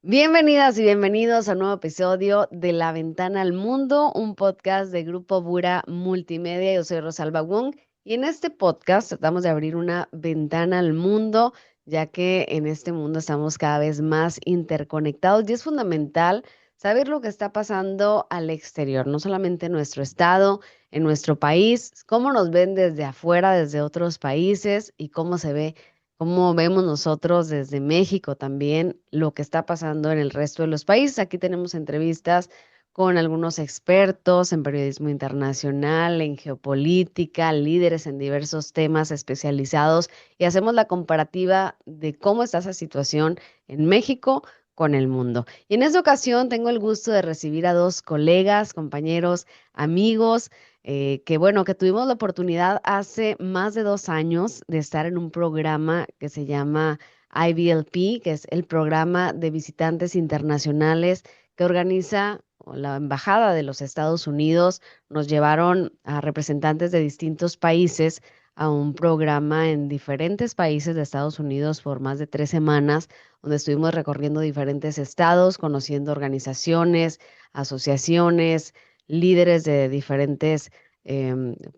Bienvenidas y bienvenidos a un nuevo episodio de La Ventana al Mundo, un podcast de Grupo Bura Multimedia. Yo soy Rosalba Wong y en este podcast tratamos de abrir una ventana al mundo, ya que en este mundo estamos cada vez más interconectados y es fundamental saber lo que está pasando al exterior, no solamente en nuestro estado, en nuestro país, cómo nos ven desde afuera, desde otros países y cómo se ve. Cómo vemos nosotros desde México también lo que está pasando en el resto de los países. Aquí tenemos entrevistas con algunos expertos en periodismo internacional, en geopolítica, líderes en diversos temas especializados y hacemos la comparativa de cómo está esa situación en México con el mundo. Y en esta ocasión tengo el gusto de recibir a dos colegas, compañeros, amigos que bueno, que tuvimos la oportunidad hace más de 2 años de estar en un programa que se llama IVLP, que es el programa de visitantes internacionales que organiza la Embajada de los Estados Unidos. Nos llevaron a representantes de distintos países a un programa en diferentes países de Estados Unidos por más de 3 semanas, donde estuvimos recorriendo diferentes estados, conociendo organizaciones, asociaciones, líderes de diferentes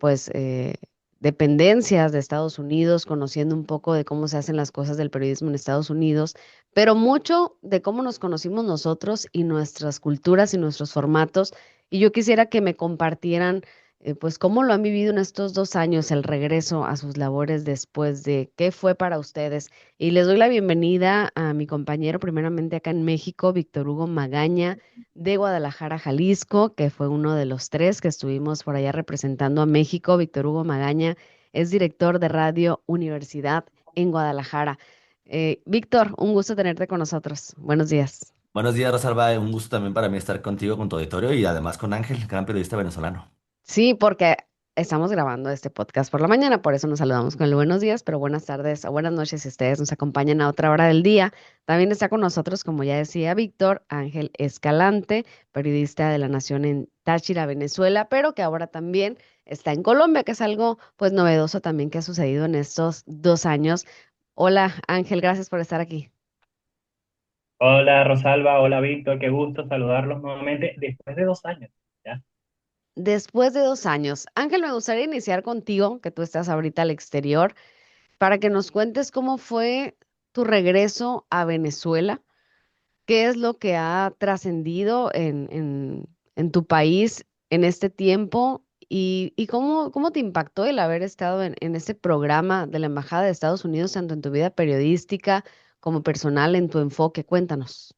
pues dependencias de Estados Unidos, conociendo un poco de cómo se hacen las cosas del periodismo en Estados Unidos, pero mucho de cómo nos conocimos nosotros y nuestras culturas y nuestros formatos. Y yo quisiera que me compartieran pues cómo lo han vivido en estos 2 años, el regreso a sus labores después de qué fue para ustedes. Y les doy la bienvenida a mi compañero, primeramente acá en México, Víctor Hugo Magaña de Guadalajara, Jalisco, que fue uno de los tres que estuvimos por allá representando a México. Víctor Hugo Magaña es director de Radio Universidad en Guadalajara. Víctor, un gusto tenerte con nosotros. Buenos días. Buenos días, Rosalba. Un gusto también para mí estar contigo, con tu auditorio y además con Ángel, gran periodista venezolano. Sí, porque estamos grabando este podcast por la mañana, por eso nos saludamos con el buenos días, pero buenas tardes o buenas noches si ustedes nos acompañan a otra hora del día. También está con nosotros, como ya decía Víctor, Ángel Escalante, periodista de La Nación en Táchira, Venezuela, pero que ahora también está en Colombia, que es algo pues novedoso también que ha sucedido en estos 2 años. Hola Ángel, gracias por estar aquí. Hola Rosalba, hola Víctor, qué gusto saludarlos nuevamente después de 2 años. ¿Ya? Después de 2 años, Ángel, me gustaría iniciar contigo, que tú estás ahorita al exterior, para que nos cuentes cómo fue tu regreso a Venezuela, qué es lo que ha trascendido en tu país en este tiempo y cómo te impactó el haber estado en este programa de la Embajada de Estados Unidos, tanto en tu vida periodística como personal, en tu enfoque. Cuéntanos.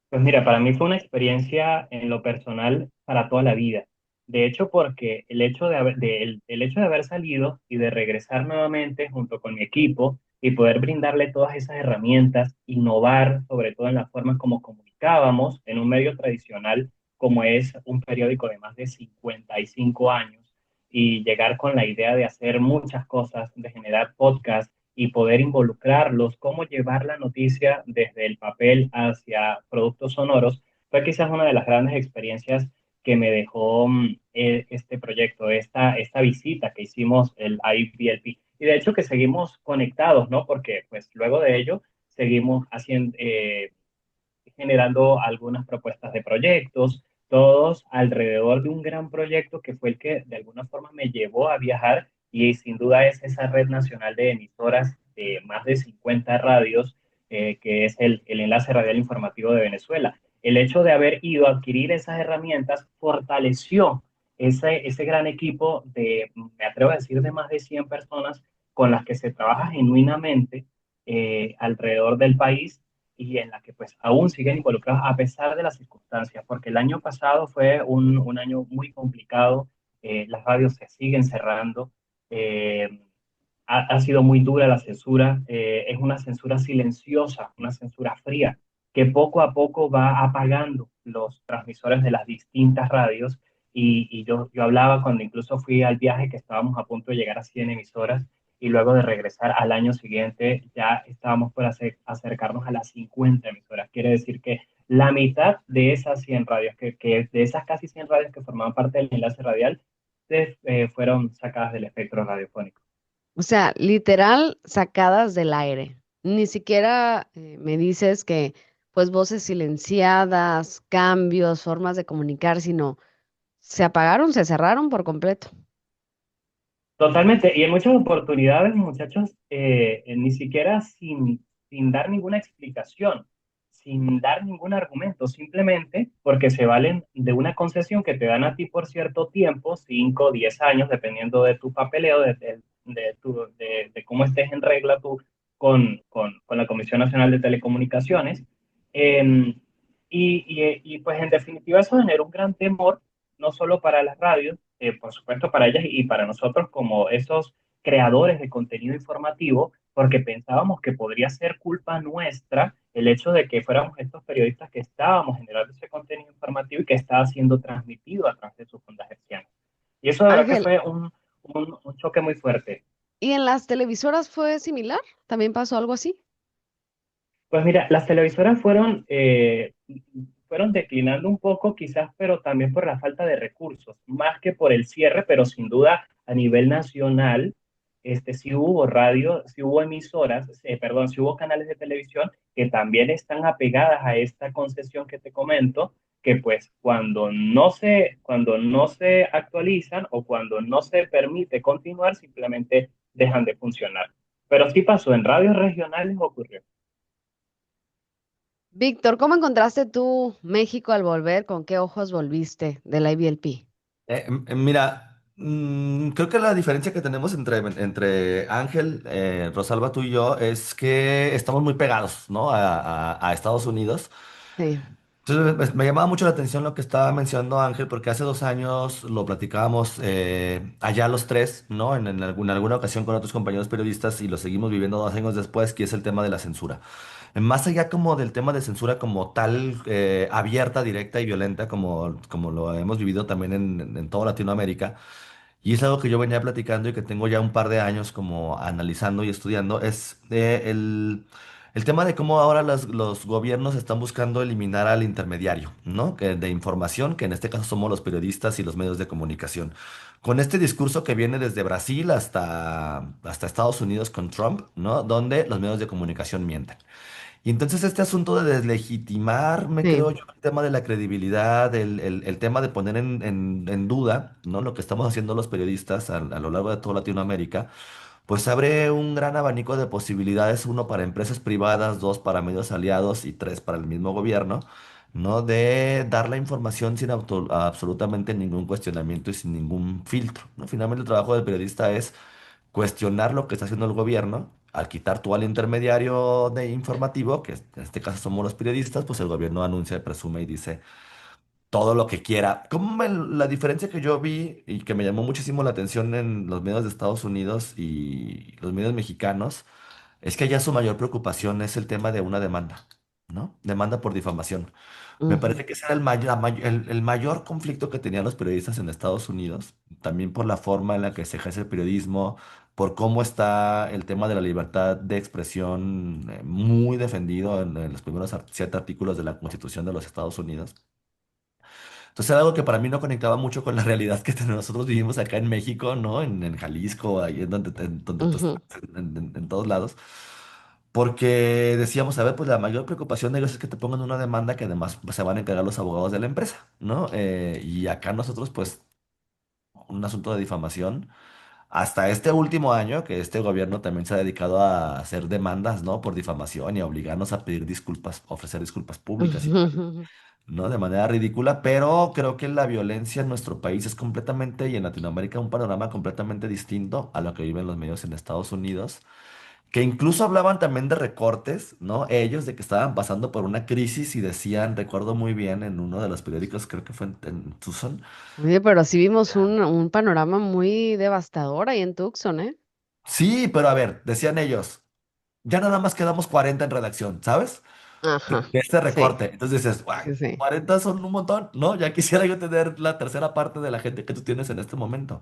Pues mira, para mí fue una experiencia en lo personal para toda la vida. De hecho, porque el hecho de haber salido y de regresar nuevamente junto con mi equipo y poder brindarle todas esas herramientas, innovar sobre todo en la forma como comunicábamos en un medio tradicional como es un periódico de más de 55 años y llegar con la idea de hacer muchas cosas, de generar podcasts y poder involucrarlos, cómo llevar la noticia desde el papel hacia productos sonoros, fue quizás una de las grandes experiencias que me dejó este proyecto, esta visita que hicimos el IVLP. Y de hecho que seguimos conectados, ¿no? Porque pues luego de ello seguimos generando algunas propuestas de proyectos, todos alrededor de un gran proyecto que fue el que de alguna forma me llevó a viajar y sin duda es esa red nacional de emisoras de más de 50 radios, que es el Enlace Radial Informativo de Venezuela. El hecho de haber ido a adquirir esas herramientas fortaleció ese gran equipo de, me atrevo a decir, de más de 100 personas con las que se trabaja genuinamente alrededor del país y en la que pues aún siguen involucrados a pesar de las circunstancias, porque el año pasado fue un año muy complicado, las radios se siguen cerrando, eh, ha sido muy dura la censura, es una censura silenciosa, una censura fría, que poco a poco va apagando los transmisores de las distintas radios. Y yo hablaba cuando incluso fui al viaje que estábamos a punto de llegar a 100 emisoras y luego de regresar al año siguiente ya estábamos por acercarnos a las 50 emisoras. Quiere decir que la mitad de esas 100 radios, que de esas casi 100 radios que formaban parte del enlace radial, fueron sacadas del espectro radiofónico. O sea, literal sacadas del aire. Ni siquiera me dices que pues voces silenciadas, cambios, formas de comunicar, sino se apagaron, se cerraron por completo. Totalmente, y en muchas oportunidades, muchachos, ni siquiera sin dar ninguna explicación, sin dar ningún argumento, simplemente porque se valen de una concesión que te dan a ti por cierto tiempo, 5 o 10 años, dependiendo de tu papeleo, de cómo estés en regla tú con la Comisión Nacional de Telecomunicaciones. Em, pues en definitiva eso genera un gran temor, no solo para las radios, por supuesto para ellas y para nosotros como esos creadores de contenido informativo, porque pensábamos que podría ser culpa nuestra el hecho de que fuéramos estos periodistas que estábamos generando ese contenido informativo y que estaba siendo transmitido a través de sus ondas hercianas. Y eso de verdad que Ángel, fue un choque muy fuerte. ¿y en las televisoras fue similar? ¿También pasó algo así? Pues mira, las televisoras fueron declinando un poco quizás, pero también por la falta de recursos, más que por el cierre, pero sin duda a nivel nacional, sí hubo radio, sí hubo emisoras, perdón, sí hubo canales de televisión que también están apegadas a esta concesión que te comento, que pues cuando no se actualizan o cuando no se permite continuar, simplemente dejan de funcionar. Pero sí pasó, en radios regionales ocurrió. Víctor, ¿cómo encontraste tú México al volver? ¿Con qué ojos volviste de la IBLP? Mira, creo que la diferencia que tenemos entre Ángel, Rosalba, tú y yo, es que estamos muy pegados, ¿no? A Estados Unidos. Sí. Entonces me llamaba mucho la atención lo que estaba mencionando Ángel, porque hace 2 años lo platicábamos allá los tres, ¿no? En alguna ocasión con otros compañeros periodistas y lo seguimos viviendo 2 años después, que es el tema de la censura. Más allá como del tema de censura como tal, abierta, directa y violenta, como lo hemos vivido también en toda Latinoamérica. Y es algo que yo venía platicando y que tengo ya un par de años como analizando y estudiando, es el tema de cómo ahora los gobiernos están buscando eliminar al intermediario, ¿no? De información, que en este caso somos los periodistas y los medios de comunicación. Con este discurso que viene desde Brasil hasta Estados Unidos con Trump, ¿no? Donde los medios de comunicación mienten. Y entonces este asunto de deslegitimar, me creo Sí. yo, el tema de la credibilidad, el tema de poner en duda, ¿no? Lo que estamos haciendo los periodistas a lo largo de toda Latinoamérica, pues abre un gran abanico de posibilidades, uno para empresas privadas, dos para medios aliados y tres para el mismo gobierno, ¿no? De dar la información sin absolutamente ningún cuestionamiento y sin ningún filtro, ¿no? Finalmente el trabajo del periodista es cuestionar lo que está haciendo el gobierno. Al quitar tú al intermediario de informativo, que en este caso somos los periodistas, pues el gobierno anuncia, presume y dice todo lo que quiera. La diferencia que yo vi y que me llamó muchísimo la atención en los medios de Estados Unidos y los medios mexicanos es que allá su mayor preocupación es el tema de una demanda, ¿no? Demanda por difamación. Me Ujú. parece que ese era el mayor conflicto que tenían los periodistas en Estados Unidos, también por la forma en la que se ejerce el periodismo, por cómo está el tema de la libertad de expresión muy defendido en los primeros 7 artículos de la Constitución de los Estados Unidos. Entonces era algo que para mí no conectaba mucho con la realidad que nosotros vivimos acá en México, ¿no? En Jalisco, ahí en donde tú estás, Ujú. en todos lados. Porque decíamos, a ver, pues la mayor preocupación de ellos es que te pongan una demanda que además pues, se van a encargar los abogados de la empresa, ¿no? Y acá nosotros, pues, un asunto de difamación. Hasta este último año, que este gobierno también se ha dedicado a hacer demandas, ¿no? Por difamación y a obligarnos a pedir disculpas, ofrecer disculpas públicas y tal, Ujú. ¿no? De manera ridícula, pero creo que la violencia en nuestro país es completamente, y en Latinoamérica, un panorama completamente distinto a lo que viven los medios en Estados Unidos, que incluso hablaban también de recortes, ¿no? Ellos de que estaban pasando por una crisis y decían, recuerdo muy bien en uno de los periódicos, creo que fue en Tucson. Oye, pero sí vimos un panorama muy devastador ahí en Tucson, ¿eh? Sí, pero a ver, decían ellos, ya nada más quedamos 40 en redacción, ¿sabes? Ajá. De este Sí, recorte. Entonces dices, "Guau, sí, sí. 40 son un montón, ¿no? Ya quisiera yo tener la tercera parte de la gente que tú tienes en este momento.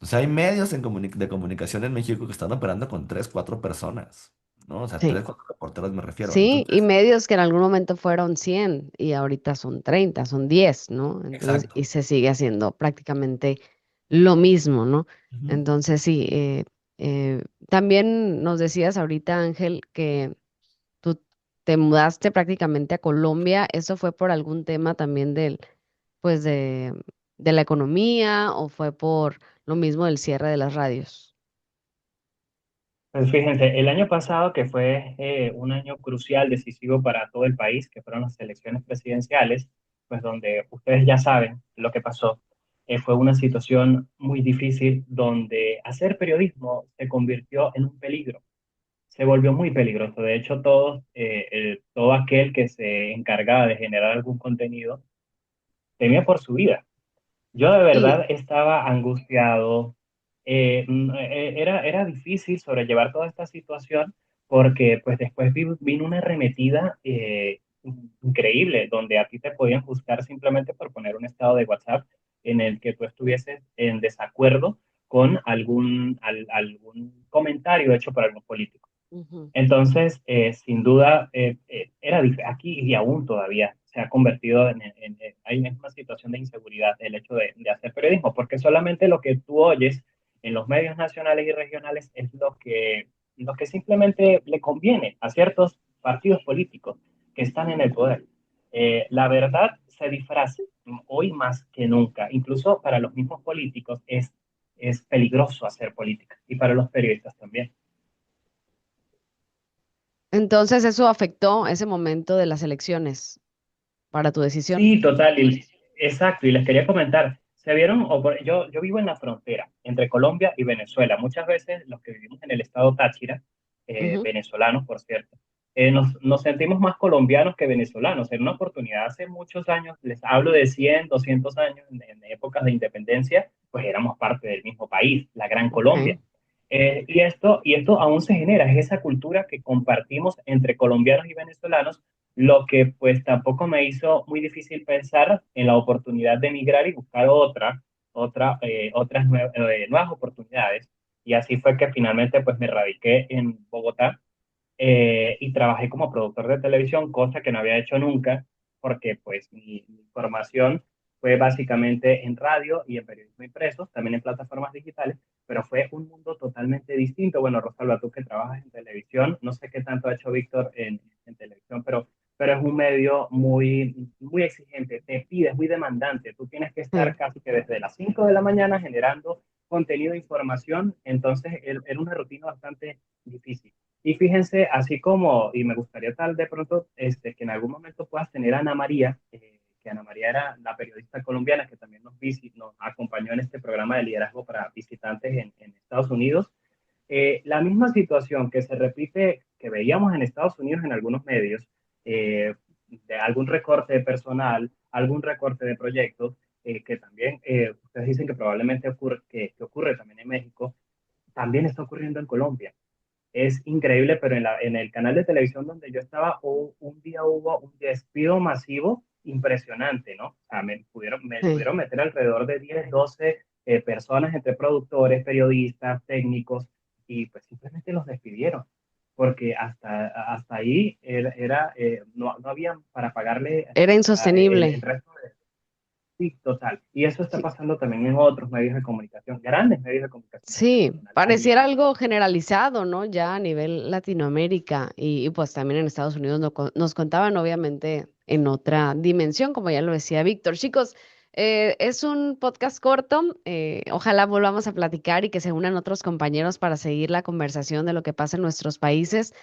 O sea, hay medios de comunicación en México que están operando con 3, 4 personas, ¿no? O sea, Sí. 3, 4 reporteros me refiero. Sí, y Entonces, medios que en algún momento fueron 100 y ahorita son 30, son 10, ¿no? Entonces, exacto. y se sigue haciendo prácticamente lo mismo, ¿no? Ujú. Entonces, sí, también nos decías ahorita, Ángel, que tú te mudaste prácticamente a Colombia, ¿eso fue por algún tema también pues de la economía o fue por lo mismo del cierre de las radios? Pues fíjense, el año pasado, que fue un año crucial, decisivo para todo el país, que fueron las elecciones presidenciales, pues donde ustedes ya saben lo que pasó, fue una situación muy difícil donde hacer periodismo se convirtió en un peligro, se volvió muy peligroso. De hecho, todo aquel que se encargaba de generar algún contenido temía por su vida. Yo de Sí, verdad estaba angustiado. Era difícil sobrellevar toda esta situación porque pues después vino una arremetida increíble donde a ti te podían juzgar simplemente por poner un estado de WhatsApp en el que tú estuvieses en desacuerdo con algún comentario hecho por algún político. ujú. Entonces, sin duda, aquí y aún todavía se ha convertido hay una situación de inseguridad el hecho de hacer periodismo, porque solamente lo que tú oyes en los medios nacionales y regionales es lo que simplemente le conviene a ciertos partidos políticos que están en el poder. La verdad se disfraza hoy más que nunca, incluso para los mismos políticos es peligroso hacer política y para los periodistas también. Entonces eso afectó ese momento de las elecciones para tu decisión. Sí, total, exacto, y les quería comentar, se vieron, yo vivo en la frontera entre Colombia y Venezuela. Muchas veces los que vivimos en el estado Táchira, Ujú. venezolanos, por cierto, nos sentimos más colombianos que venezolanos. En una oportunidad hace muchos años, les hablo de 100, 200 años, en épocas de independencia, pues éramos parte del mismo país, la Gran Colombia. Ok. Y esto aún se genera, es esa cultura que compartimos entre colombianos y venezolanos, lo que pues tampoco me hizo muy difícil pensar en la oportunidad de emigrar y buscar nuevas oportunidades. Y así fue que finalmente pues me radiqué en Bogotá y trabajé como productor de televisión, cosa que no había hecho nunca, porque pues mi formación fue básicamente en radio y en periodismo impreso, también en plataformas digitales, pero fue un mundo totalmente distinto. Bueno, Rosalba, tú que trabajas en televisión, no sé qué tanto ha hecho Víctor en televisión, pero es un medio muy exigente, te pide, es muy demandante, tú tienes que estar Sí. casi que desde las 5 de la mañana generando contenido e información, entonces era una rutina bastante difícil. Y fíjense, así como, y me gustaría tal de pronto que en algún momento puedas tener a Ana María, que Ana María era la periodista colombiana que también nos acompañó en este programa de liderazgo para visitantes en Estados Unidos. La misma situación que se repite, que veíamos en Estados Unidos en algunos medios, de algún recorte de personal, algún recorte de proyectos, que también ustedes dicen que probablemente que ocurre también en México, también está ocurriendo en Colombia. Es increíble, pero en el canal de televisión donde yo estaba, un día hubo un despido masivo impresionante, ¿no? O sea, me Sí. pudieron meter alrededor de 10 12 personas entre productores, periodistas, técnicos, y pues simplemente los despidieron, porque hasta ahí no habían para pagarle Era el insostenible. resto de... Sí, total. Y eso está pasando también en otros medios de comunicación, grandes medios de comunicación Sí, internacionales. pareciera algo generalizado, ¿no? Ya a nivel Latinoamérica y pues también en Estados Unidos nos contaban, obviamente, en otra dimensión, como ya lo decía Víctor. Chicos, es un podcast corto, ojalá volvamos a platicar y que se unan otros compañeros para seguir la conversación de lo que pasa en nuestros países.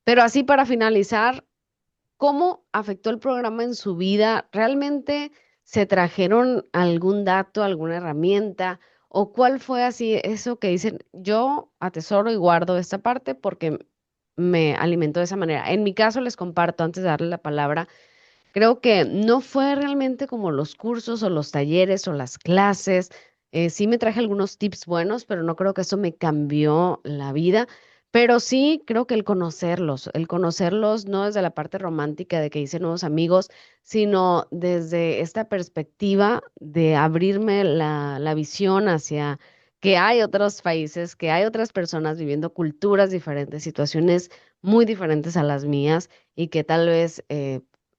Pero así para finalizar, ¿cómo afectó el programa en su vida? ¿Realmente se trajeron algún dato, alguna herramienta? ¿O cuál fue así eso que dicen, yo atesoro y guardo esta parte porque me alimentó de esa manera? En mi caso, les comparto, antes de darle la palabra, creo que no fue realmente como los cursos o los talleres o las clases. Sí me traje algunos tips buenos, pero no creo que eso me cambió la vida. Pero sí creo que el conocerlos no desde la parte romántica de que hice nuevos amigos, sino desde esta perspectiva de abrirme la visión hacia que hay otros países, que hay otras personas viviendo culturas diferentes, situaciones muy diferentes a las mías y que tal vez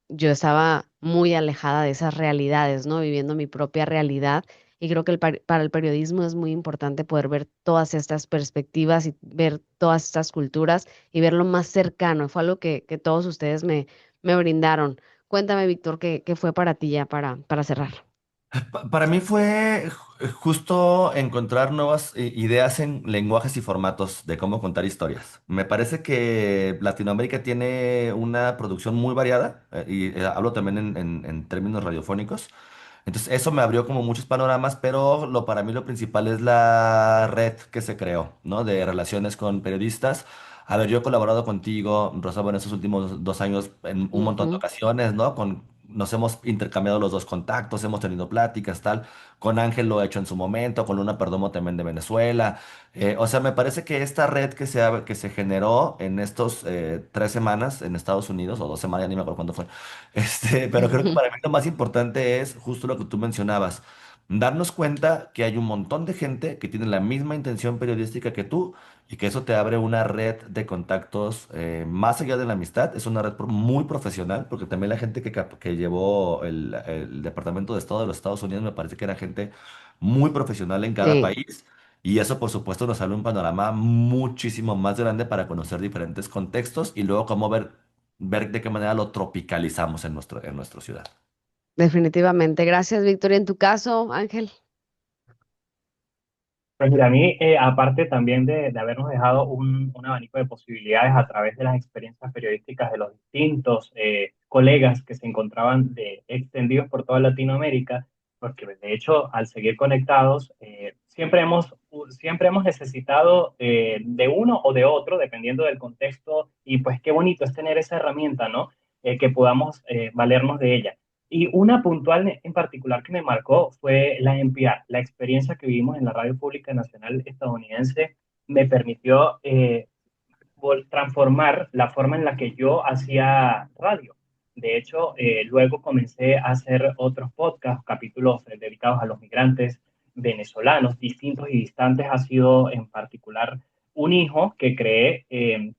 yo estaba muy alejada de esas realidades, ¿no? Viviendo mi propia realidad y creo que para el periodismo es muy importante poder ver todas estas perspectivas y ver todas estas culturas y verlo más cercano. Fue algo que todos ustedes me brindaron. Cuéntame, Víctor, ¿qué fue para ti ya para cerrar? Para mí fue justo encontrar nuevas ideas en lenguajes y formatos de cómo contar historias. Me parece que Latinoamérica tiene una producción muy variada, hablo también en términos radiofónicos. Entonces eso me abrió como muchos panoramas, pero para mí lo principal es la red que se creó, ¿no? De relaciones con periodistas. A ver, yo he colaborado contigo, Rosalba, en estos últimos 2 años en un montón de Ujú. ocasiones, ¿no? Nos hemos intercambiado los dos contactos, hemos tenido pláticas, tal. Con Ángel lo he hecho en su momento, con Luna Perdomo también de Venezuela. O sea, me parece que esta red que se generó en estos 3 semanas en Estados Unidos, o 2 semanas, ya ni me acuerdo cuándo fue, pero creo que para mí lo más importante es justo lo que tú mencionabas, darnos cuenta que hay un montón de gente que tiene la misma intención periodística que tú y que eso te abre una red de contactos más allá de la amistad. Es una red muy profesional, porque también la gente que llevó el Departamento de Estado de los Estados Unidos me parece que era gente muy profesional en cada Sí. país. Y eso, por supuesto, nos abre un panorama muchísimo más grande para conocer diferentes contextos y luego cómo ver de qué manera lo tropicalizamos en nuestra ciudad. Definitivamente. Gracias, Víctor. Y en tu caso, Ángel. Pues mira, a mí, aparte también de habernos dejado un abanico de posibilidades a través de las experiencias periodísticas de los distintos colegas que se encontraban extendidos por toda Latinoamérica, porque de hecho, al seguir conectados, siempre hemos necesitado de uno o de otro, dependiendo del contexto, y pues qué bonito es tener esa herramienta, ¿no? Que podamos valernos de ella. Y una puntual en particular que me marcó fue la NPR. La experiencia que vivimos en la Radio Pública Nacional estadounidense me permitió transformar la forma en la que yo hacía radio. De hecho, luego comencé a hacer otros podcasts, capítulos dedicados a los migrantes venezolanos, distintos y distantes. Ha sido en particular un hijo que creé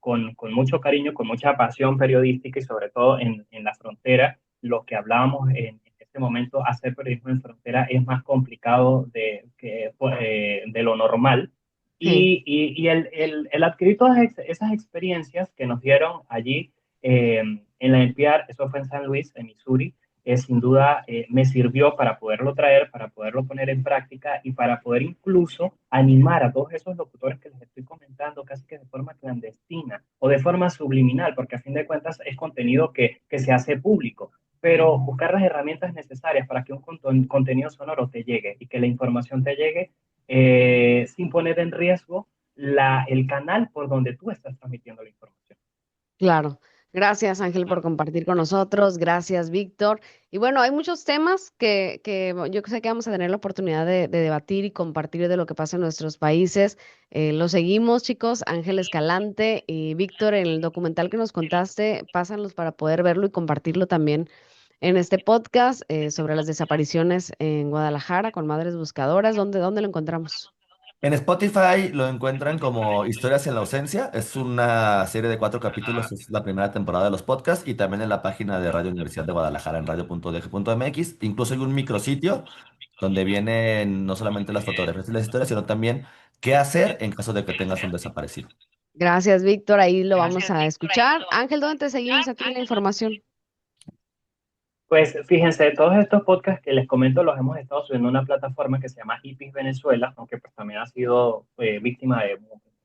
con mucho cariño, con mucha pasión periodística y sobre todo en la frontera. Lo que hablábamos en este momento, hacer periodismo en frontera es más complicado de lo normal Sí. y el adquirir todas esas experiencias que nos dieron allí en la NPR, eso fue en San Luis, en Missouri, sin duda me sirvió para poderlo traer, para poderlo poner en práctica y para poder incluso animar a todos esos locutores que les estoy comentando casi que de forma clandestina o de forma subliminal, porque a fin de cuentas es contenido que se hace público, pero buscar las herramientas necesarias para que un contenido sonoro te llegue y que la información te llegue sin poner en riesgo el canal por donde tú estás transmitiendo la información. Claro. Gracias, Ángel, por compartir con nosotros. Gracias, Víctor. Y bueno, hay muchos temas que yo sé que vamos a tener la oportunidad de debatir y compartir de lo que pasa en nuestros países. Lo seguimos, chicos. Ángel Escalante y Víctor, en el documental que nos contaste, pásanlos para poder verlo y compartirlo también en este podcast sobre las desapariciones en Guadalajara con Madres Buscadoras. ¿Dónde lo encontramos? En Spotify lo encuentran como Historias en la Ausencia. Es una serie de 4 capítulos, es la primera temporada de los podcasts y también en la página de Radio Universidad de Guadalajara en radio.udg.mx. Incluso hay un micrositio donde vienen no solamente las fotografías y las historias, sino también qué hacer en caso de que tengas un desaparecido. Gracias, Víctor. Ahí lo vamos a escuchar. Ángel, ¿dónde te seguimos a ti en la información? Pues fíjense, todos estos podcasts que les comento los hemos estado subiendo a una plataforma que se llama IPIS Venezuela, aunque pues también ha sido víctima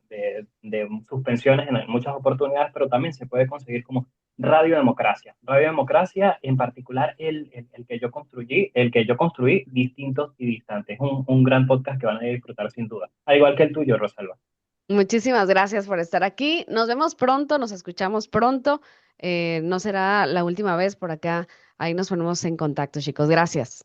de suspensiones en muchas oportunidades, pero también se puede conseguir como Radio Democracia. Radio Democracia, en particular el que yo construí, Distintos y Distantes. Un gran podcast que van a disfrutar sin duda. Al igual que el tuyo, Rosalba. Muchísimas gracias por estar aquí. Nos vemos pronto, nos escuchamos pronto. No será la última vez por acá. Ahí nos ponemos en contacto, chicos. Gracias.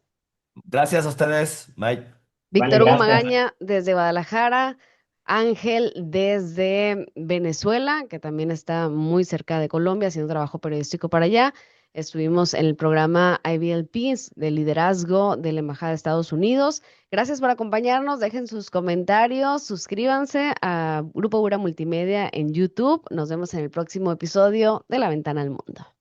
Gracias a ustedes. Bye. Vale, Víctor Hugo gracias. Magaña desde Guadalajara, Ángel desde Venezuela, que también está muy cerca de Colombia, haciendo trabajo periodístico para allá. Estuvimos en el programa IBLPs de liderazgo de la Embajada de Estados Unidos. Gracias por acompañarnos. Dejen sus comentarios, suscríbanse a Grupo Bura Multimedia en YouTube. Nos vemos en el próximo episodio de La Ventana al Mundo.